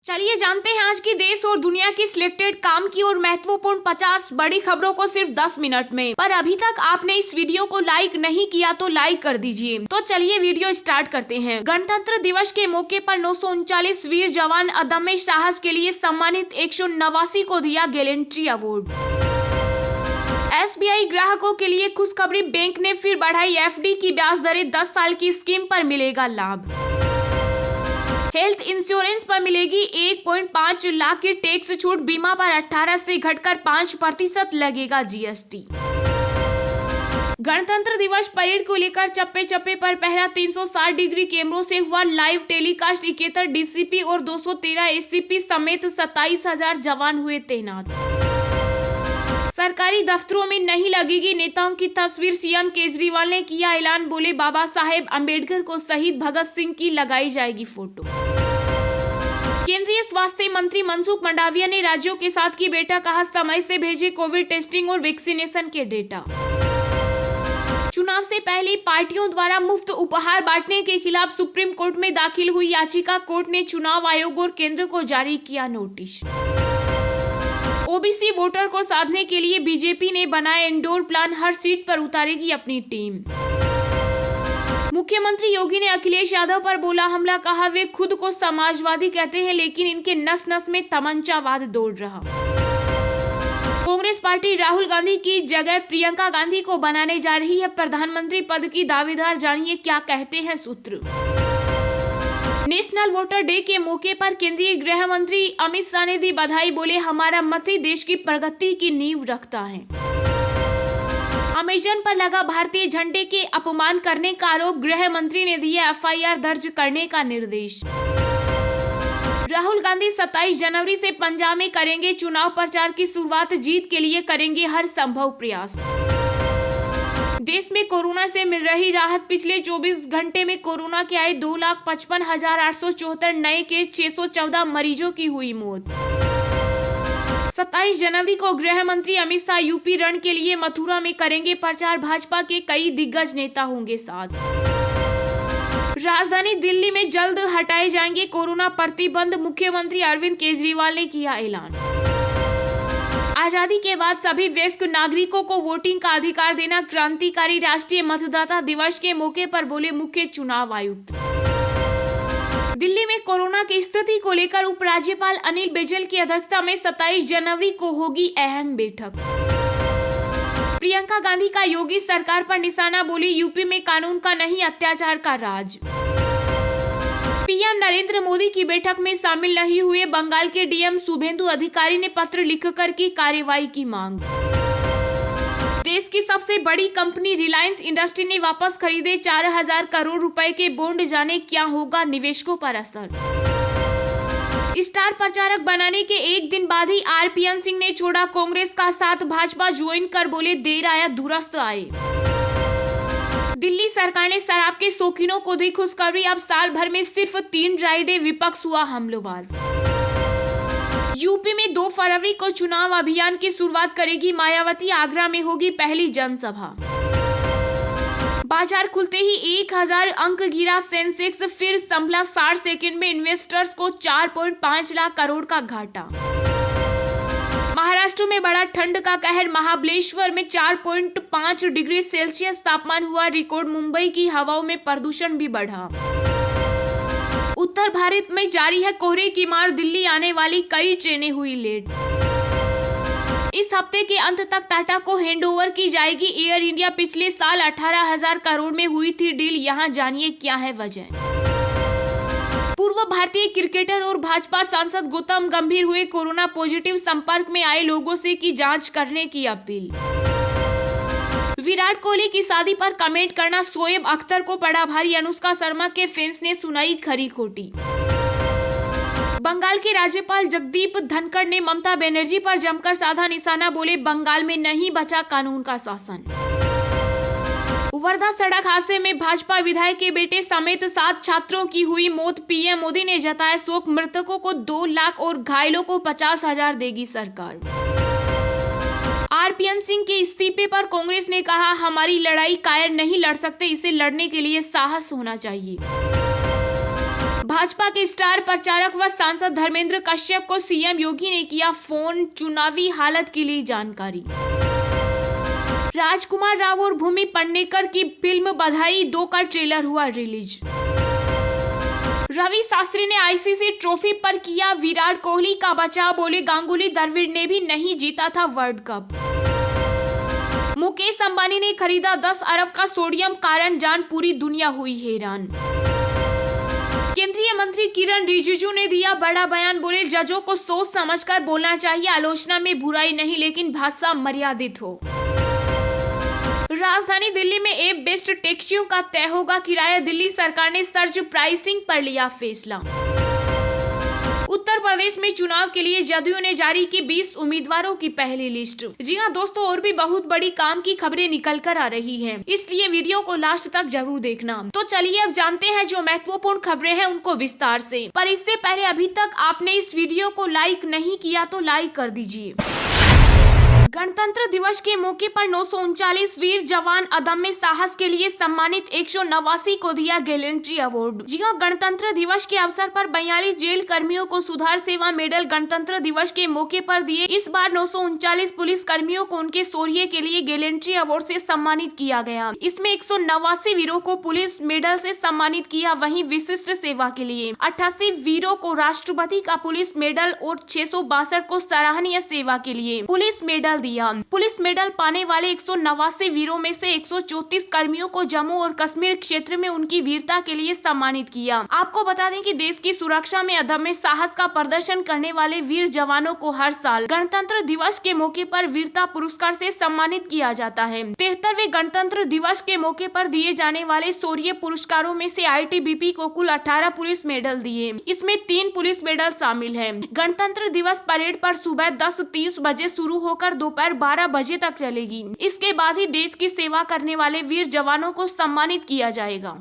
चलिए जानते हैं आज की देश और दुनिया की सिलेक्टेड काम की और महत्वपूर्ण 50 बड़ी खबरों को सिर्फ 10 मिनट में। पर अभी तक आपने इस वीडियो को लाइक नहीं किया तो लाइक कर दीजिए। तो चलिए वीडियो स्टार्ट करते हैं। गणतंत्र दिवस के मौके पर 939 वीर जवान अदम्य साहस के लिए सम्मानित 189 को दिया गैलेंट्री अवार्ड। SBI ग्राहकों के लिए खुशखबरी, बैंक ने फिर बढ़ाई FD की ब्याज दरें, 10 साल की स्कीम पर मिलेगा लाभ। हेल्थ इंश्योरेंस पर मिलेगी 1.5 लाख की टैक्स छूट, बीमा पर 18 से घटकर 5% लगेगा GST। गणतंत्र दिवस परेड को लेकर चप्पे चप्पे पर पहरा, 360 डिग्री कैमरों से हुआ लाइव टेलीकास्ट। 71 DCP और 213 ACP समेत 27,000 जवान हुए तैनात। सरकारी दफ्तरों में नहीं लगेगी नेताओं की तस्वीर, CM केजरीवाल ने किया ऐलान। बोले बाबा साहेब अम्बेडकर को शहीद भगत सिंह की लगाई जाएगी फोटो। केंद्रीय स्वास्थ्य मंत्री मनसुख मंडाविया ने राज्यों के साथ की बैठक, कहा समय से भेजे कोविड टेस्टिंग और वैक्सीनेशन के डेटा। चुनाव से पहले पार्टियों द्वारा मुफ्त उपहार बांटने के खिलाफ सुप्रीम कोर्ट में दाखिल हुई याचिका, कोर्ट ने चुनाव आयोग और केंद्र को जारी किया नोटिस। OBC वोटर को साधने के लिए बीजेपी ने बनाया इंडोर प्लान, हर सीट पर उतारेगी अपनी टीम। मुख्यमंत्री योगी ने अखिलेश यादव पर बोला हमला, कहा वे खुद को समाजवादी कहते हैं लेकिन इनके नस नस में तमंचावाद दौड़ रहा। कांग्रेस पार्टी राहुल गांधी की जगह प्रियंका गांधी को बनाने जा रही है प्रधानमंत्री पद की दावेदार, जानिए क्या कहते हैं सूत्र। नेशनल वोटर डे के मौके पर केंद्रीय गृह मंत्री अमित शाह ने दी बधाई। बोले हमारा मत ही देश की प्रगति की नींव रखता है। अमेजन पर लगा भारतीय झंडे के अपमान करने का आरोप, गृह मंत्री ने दिया FIR दर्ज करने का निर्देश। राहुल गांधी 27 जनवरी से पंजाब में करेंगे चुनाव प्रचार की शुरुआत, जीत के लिए करेंगे हर संभव प्रयास। देश में कोरोना से मिल रही राहत, पिछले 24 घंटे में कोरोना के आए 2,55,874 नए केस, 614 मरीजों की हुई मौत। 27 जनवरी को गृह मंत्री अमित शाह यूपी रण के लिए मथुरा में करेंगे प्रचार, भाजपा के कई दिग्गज नेता होंगे साथ। राजधानी दिल्ली में जल्द हटाए जाएंगे कोरोना प्रतिबंध, मुख्यमंत्री अरविंद केजरीवाल ने किया ऐलान। आजादी के बाद सभी वयस्क नागरिकों को वोटिंग का अधिकार देना क्रांतिकारी, राष्ट्रीय मतदाता दिवस के मौके पर बोले मुख्य चुनाव आयुक्त। दिल्ली में कोरोना की स्थिति को लेकर उपराज्यपाल अनिल बैजल की अध्यक्षता में 27 जनवरी को होगी अहम बैठक। प्रियंका गांधी का योगी सरकार पर निशाना, बोली यूपी में कानून का नहीं अत्याचार का राज। PM नरेंद्र मोदी की बैठक में शामिल नहीं हुए बंगाल के DM शुभेंदु अधिकारी ने पत्र लिखकर की कार्रवाई की मांग। देश की सबसे बड़ी कंपनी रिलायंस इंडस्ट्री ने वापस खरीदे 4,000 करोड़ रुपए के बॉन्ड, जाने क्या होगा निवेशकों पर असर। स्टार प्रचारक बनाने के एक दिन बाद ही RPN सिंह ने छोड़ा कांग्रेस का साथ, भाजपा ज्वाइन कर बोले देर आया दुरुस्त आए। दिल्ली सरकार ने शराब के शौकीनों को दी खुशखबरी, अब साल भर में सिर्फ 3 ड्राई डे, विपक्ष हुआ हमलावर। यूपी में 2 फरवरी को चुनाव अभियान की शुरुआत करेगी मायावती, आगरा में होगी पहली जनसभा। बाजार खुलते ही 1000 अंक गिरा सेंसेक्स, फिर संभला 60 सेकंड में इन्वेस्टर्स को 4.5 लाख करोड़ का घाटा। महाराष्ट्र में बड़ा ठंड का कहर, महाबलेश्वर में 4.5 डिग्री सेल्सियस तापमान हुआ रिकॉर्ड, मुंबई की हवाओं में प्रदूषण भी बढ़ा। उत्तर भारत में जारी है कोहरे की मार, दिल्ली आने वाली कई ट्रेनें हुई लेट। इस हफ्ते के अंत तक टाटा को हैंडओवर की जाएगी एयर इंडिया, पिछले साल 18,000 करोड़ में हुई थी डील, यहाँ जानिए क्या है वजह। पूर्व भारतीय क्रिकेटर और भाजपा सांसद गौतम गंभीर हुए कोरोना पॉजिटिव, संपर्क में आए लोगों से की जांच करने की अपील। विराट कोहली की शादी पर कमेंट करना शोएब अख्तर को पड़ा भारी, अनुष्का शर्मा के फैंस ने सुनाई खरी खोटी। बंगाल के राज्यपाल जगदीप धनखड़ ने ममता बनर्जी पर जमकर साधा निशाना, बोले बंगाल में नहीं बचा कानून का शासन। वर्धा सड़क हादसे में भाजपा विधायक के बेटे समेत 7 छात्रों की हुई मौत, PM मोदी ने जताया शोक, मृतकों को 2 लाख और घायलों को 50,000 देगी सरकार। RPN सिंह के इस्तीफे पर कांग्रेस ने कहा हमारी लड़ाई कायर नहीं लड़ सकते, इसे लड़ने के लिए साहस होना चाहिए। भाजपा के स्टार प्रचारक व सांसद धर्मेंद्र कश्यप को सीएम योगी ने किया फोन, चुनावी हालत की ली जानकारी। राजकुमार राव और भूमि पेडनेकर की फिल्म बधाई 2 का ट्रेलर हुआ रिलीज। रवि शास्त्री ने आईसीसी ट्रॉफी पर किया विराट कोहली का बचाव, बोले गांगुली द्रविड़ ने भी नहीं जीता था वर्ल्ड कप। मुकेश अंबानी ने खरीदा 10 अरब का सोडियम, कारण जान पूरी दुनिया हुई हैरान। केंद्रीय मंत्री किरण रिजिजू ने दिया बड़ा बयान, बोले जजों को सोच समझकर बोलना चाहिए, आलोचना में बुराई नहीं लेकिन भाषा मर्यादित हो। राजधानी दिल्ली में ऐप बेस्ड टैक्सियों का तय होगा किराया, दिल्ली सरकार ने सर्ज प्राइसिंग पर लिया फैसला। उत्तर प्रदेश में चुनाव के लिए जदयू ने जारी की 20 उम्मीदवारों की पहली लिस्ट। जी हां दोस्तों, और भी बहुत बड़ी काम की खबरें निकल कर आ रही हैं, इसलिए वीडियो को लास्ट तक जरूर देखना। तो चलिए अब जानते हैं जो महत्वपूर्ण खबरें हैं उनको विस्तार से। पर इससे पहले अभी तक आपने इस वीडियो को लाइक नहीं किया तो लाइक कर दीजिए। गणतंत्र दिवस के मौके पर 939 वीर जवान अदम्य साहस के लिए सम्मानित 189 को दिया गैलेंट्री अवार्ड। जी हां, गणतंत्र दिवस के अवसर पर 42 जेल कर्मियों को सुधार सेवा मेडल गणतंत्र दिवस के मौके पर दिए। इस बार 939 पुलिस कर्मियों को उनके शौर्य के लिए गैलेंट्री अवार्ड से सम्मानित किया गया। इसमें 189 वीरों को पुलिस मेडल से सम्मानित किया, वहीं विशिष्ट सेवा के लिए 88 वीरों को राष्ट्रपति का पुलिस मेडल और 662 को सराहनीय सेवा के लिए पुलिस मेडल दिया। पुलिस मेडल पाने वाले 189 वीरों में से 134 कर्मियों को जम्मू और कश्मीर क्षेत्र में उनकी वीरता के लिए सम्मानित किया। आपको बता दें कि देश की सुरक्षा में अदम्य साहस का प्रदर्शन करने वाले वीर जवानों को हर साल गणतंत्र दिवस के मौके पर वीरता पुरस्कार से सम्मानित किया जाता है। 73वें गणतंत्र दिवस के मौके पर दिए जाने वाले शौर्य पुरस्कारों में से आईटीबीपी को कुल 18 पुलिस मेडल दिए। इसमें 3 पुलिस मेडल शामिल है। गणतंत्र दिवस परेड पर सुबह 10:30 बजे शुरू होकर दोपहर 12 बजे तक चलेगी। इसके बाद ही देश की सेवा करने वाले वीर जवानों को सम्मानित किया जाएगा।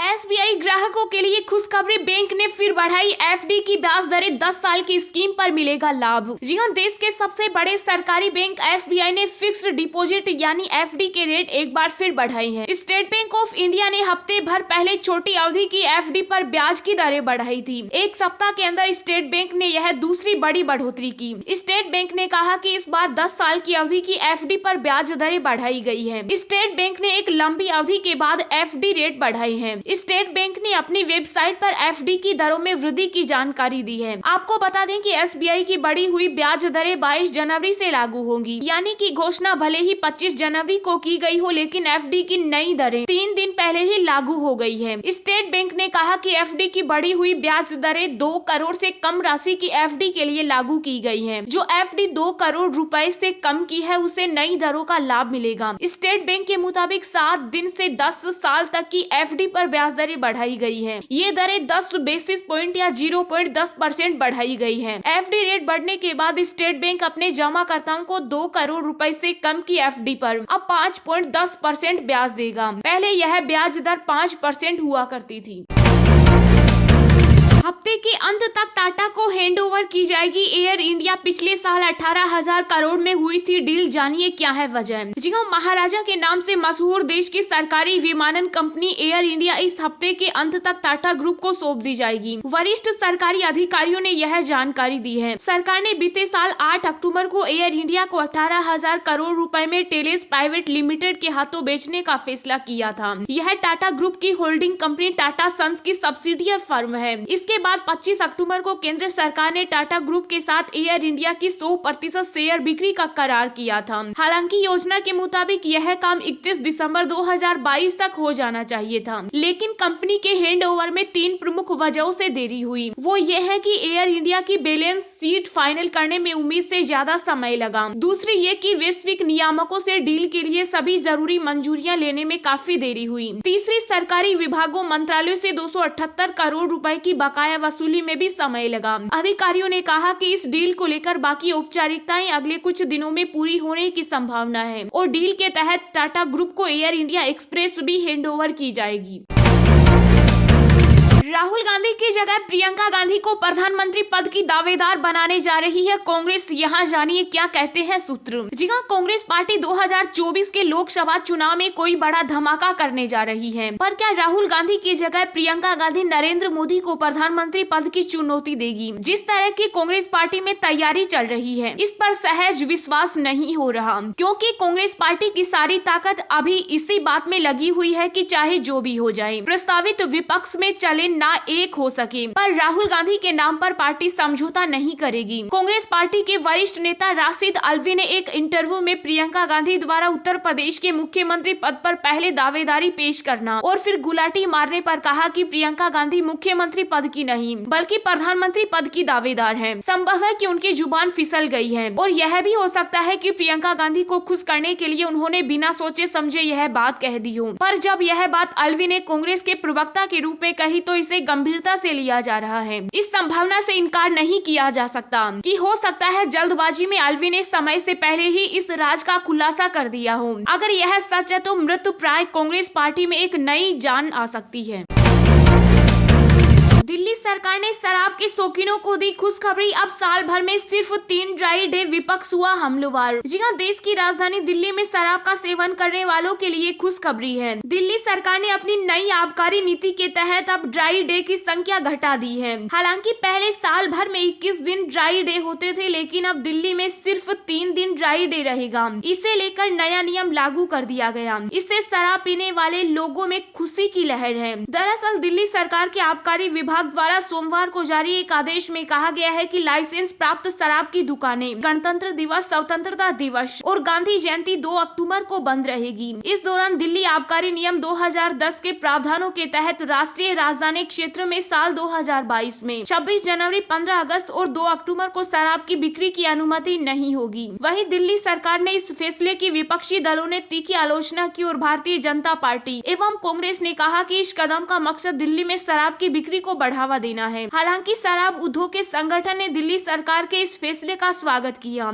एसबीआई ग्राहकों के लिए खुशखबरी, बैंक ने फिर बढ़ाई एफडी की ब्याज दरें, 10 साल की स्कीम पर मिलेगा लाभ। जी हां, देश के सबसे बड़े सरकारी बैंक एसबीआई ने फिक्स्ड डिपॉजिट यानी एफडी के रेट एक बार फिर बढ़ाई हैं। स्टेट बैंक ऑफ इंडिया ने हफ्ते भर पहले छोटी अवधि की एफडी पर ब्याज की दरें बढ़ाई थी। एक सप्ताह के अंदर स्टेट बैंक ने यह दूसरी बड़ी बढ़ोतरी की। स्टेट बैंक ने कहा कि इस बार 10 साल की अवधि की एफडी पर ब्याज दरें बढ़ाई गई है। स्टेट बैंक ने एक लंबी अवधि के बाद एफडी रेट बढ़ाई है। स्टेट बैंक ने अपनी वेबसाइट पर एफडी की दरों में वृद्धि की जानकारी दी है। आपको बता दें कि एसबीआई की बढ़ी हुई ब्याज दरें 22 जनवरी से लागू होंगी, यानी कि घोषणा भले ही 25 जनवरी को की गई हो, लेकिन एफडी की नई दरें 3 दिन पहले ही लागू हो गई है। स्टेट बैंक ने कहा कि एफडी की बढ़ी हुई ब्याज दरें 2 करोड़ से कम राशि की एफडी के लिए लागू की गई है। जो एफडी 2 करोड़ रुपए से कम की है उसे नई दरों का लाभ मिलेगा। स्टेट बैंक के मुताबिक 7 दिन से 10 साल तक की एफडी पर ब्याज दरें बढ़ाई गई है। ये दरें 10 बेसिस पॉइंट या 0.10% बढ़ाई गई है। एफडी रेट बढ़ने के बाद स्टेट बैंक अपने जमाकर्ताओं को 2 करोड़ रुपए से कम की एफडी पर अब 5.10% ब्याज देगा। पहले यह ब्याज दर 5% हुआ करती थी। हफ्ते के अंत तक टाटा को हैंडओवर की जाएगी एयर इंडिया। पिछले साल 18,000 करोड़ में हुई थी डील, जानिए क्या है वजह। जी हां, महाराजा के नाम से मशहूर देश की सरकारी विमानन कंपनी एयर इंडिया इस हफ्ते के अंत तक टाटा ग्रुप को सौंप दी जाएगी। वरिष्ठ सरकारी अधिकारियों ने यह जानकारी दी है। सरकार ने बीते साल 8 अक्टूबर को एयर इंडिया को 18,000 करोड़ रुपए में टेलेस प्राइवेट लिमिटेड के हाथों बेचने का फैसला किया था। यह टाटा ग्रुप की होल्डिंग कंपनी टाटा सन्स की सब्सिडियर फर्म है। इसके बाद 25 अक्टूबर को केंद्र सरकार ने टाटा ग्रुप के साथ एयर इंडिया की 100% शेयर बिक्री का करार किया था। हालांकि योजना के मुताबिक यह काम 31 दिसंबर 2022 तक हो जाना चाहिए था, लेकिन कंपनी के हैंडओवर में 3 प्रमुख वजहों से देरी हुई। वो ये है कि एयर इंडिया की बैलेंस शीट फाइनल करने में उम्मीद से ज्यादा समय लगा। दूसरी ये कि वैश्विक नियामकों से डील के लिए सभी जरूरी मंजूरियां लेने में काफी देरी हुई। तीसरी, सरकारी विभागों मंत्रालयों से 278 करोड़ रुपए की बकाया वसूली में भी समय लगा। अधिकारियों ने कहा कि इस डील को लेकर बाकी औपचारिकताएं अगले कुछ दिनों में पूरी होने की संभावना है और डील के तहत टाटा ग्रुप को एयर इंडिया एक्सप्रेस भी हैंडओवर की जाएगी। राहुल गांधी की जगह प्रियंका गांधी को प्रधानमंत्री पद की दावेदार बनाने जा रही है कांग्रेस। यहाँ जानिए क्या कहते हैं सूत्र। जी हाँ, कांग्रेस पार्टी 2024 के लोकसभा चुनाव में कोई बड़ा धमाका करने जा रही है। पर क्या राहुल गांधी की जगह प्रियंका गांधी नरेंद्र मोदी को प्रधानमंत्री पद की चुनौती देगी? जिस तरह की कांग्रेस पार्टी में तैयारी चल रही है, इस पर सहज विश्वास नहीं हो रहा, क्योंकि कांग्रेस पार्टी की सारी ताकत अभी इसी बात में लगी हुई है कि चाहे जो भी हो जाए, प्रस्तावित विपक्ष में चले ना एक हो सके, पर राहुल गांधी के नाम पर पार्टी समझौता नहीं करेगी। कांग्रेस पार्टी के वरिष्ठ नेता राशिद अल्वी ने एक इंटरव्यू में प्रियंका गांधी द्वारा उत्तर प्रदेश के मुख्यमंत्री पद पर पहले दावेदारी पेश करना और फिर गुलाटी मारने पर कहा कि प्रियंका गांधी मुख्यमंत्री पद की नहीं बल्कि प्रधानमंत्री पद की दावेदार हैं। संभव है कि उनकी जुबान फिसल गई है और यह भी हो सकता है कि प्रियंका गांधी को खुश करने के लिए उन्होंने बिना सोचे समझे यह बात कह दी हो। पर जब यह बात अल्वी ने कांग्रेस के प्रवक्ता के रूप में कही तो इसे गंभीरता से लिया जा रहा है। इस संभावना से इनकार नहीं किया जा सकता कि हो सकता है जल्दबाजी में अल्वी ने समय से पहले ही इस राज का खुलासा कर दिया हो। अगर यह सच है तो मृतप्राय कांग्रेस पार्टी में एक नई जान आ सकती है। दिल्ली सरकार ने शराब के शौकीनों को दी खुशखबरी। अब साल भर में सिर्फ 3 ड्राई डे, विपक्ष हुआ हमलावर। जी हां, देश की राजधानी दिल्ली में शराब का सेवन करने वालों के लिए खुशखबरी है। दिल्ली सरकार ने अपनी नई आबकारी नीति के तहत अब ड्राई डे की संख्या घटा दी है। हालांकि पहले साल भर में 21 दिन ड्राई डे होते थे, लेकिन अब दिल्ली में सिर्फ 3 दिन ड्राई डे रहेगा। इसे लेकर नया नियम लागू कर दिया गया। इससे शराब पीने वाले लोगों में खुशी की लहर है। दरअसल दिल्ली सरकार के आबकारी विभाग द्वारा सोमवार को जारी एक आदेश में कहा गया है कि लाइसेंस प्राप्त शराब की दुकानें गणतंत्र दिवस, स्वतंत्रता दिवस और गांधी जयंती 2 अक्टूबर को बंद रहेगी। इस दौरान दिल्ली आबकारी नियम 2010 के प्रावधानों के तहत राष्ट्रीय राजधानी क्षेत्र में साल 2022 में 26 जनवरी, 15 अगस्त और 2 अक्टूबर को शराब की बिक्री की अनुमति नहीं होगी। वहीं दिल्ली सरकार ने इस फैसले की विपक्षी दलों ने तीखी आलोचना की और भारतीय जनता पार्टी एवं कांग्रेस ने कहा कि इस कदम का मकसद दिल्ली में शराब की बिक्री को बढ़ावा देना है। हालांकि शराब उद्योग के संगठन ने दिल्ली सरकार के इस फैसले का स्वागत किया।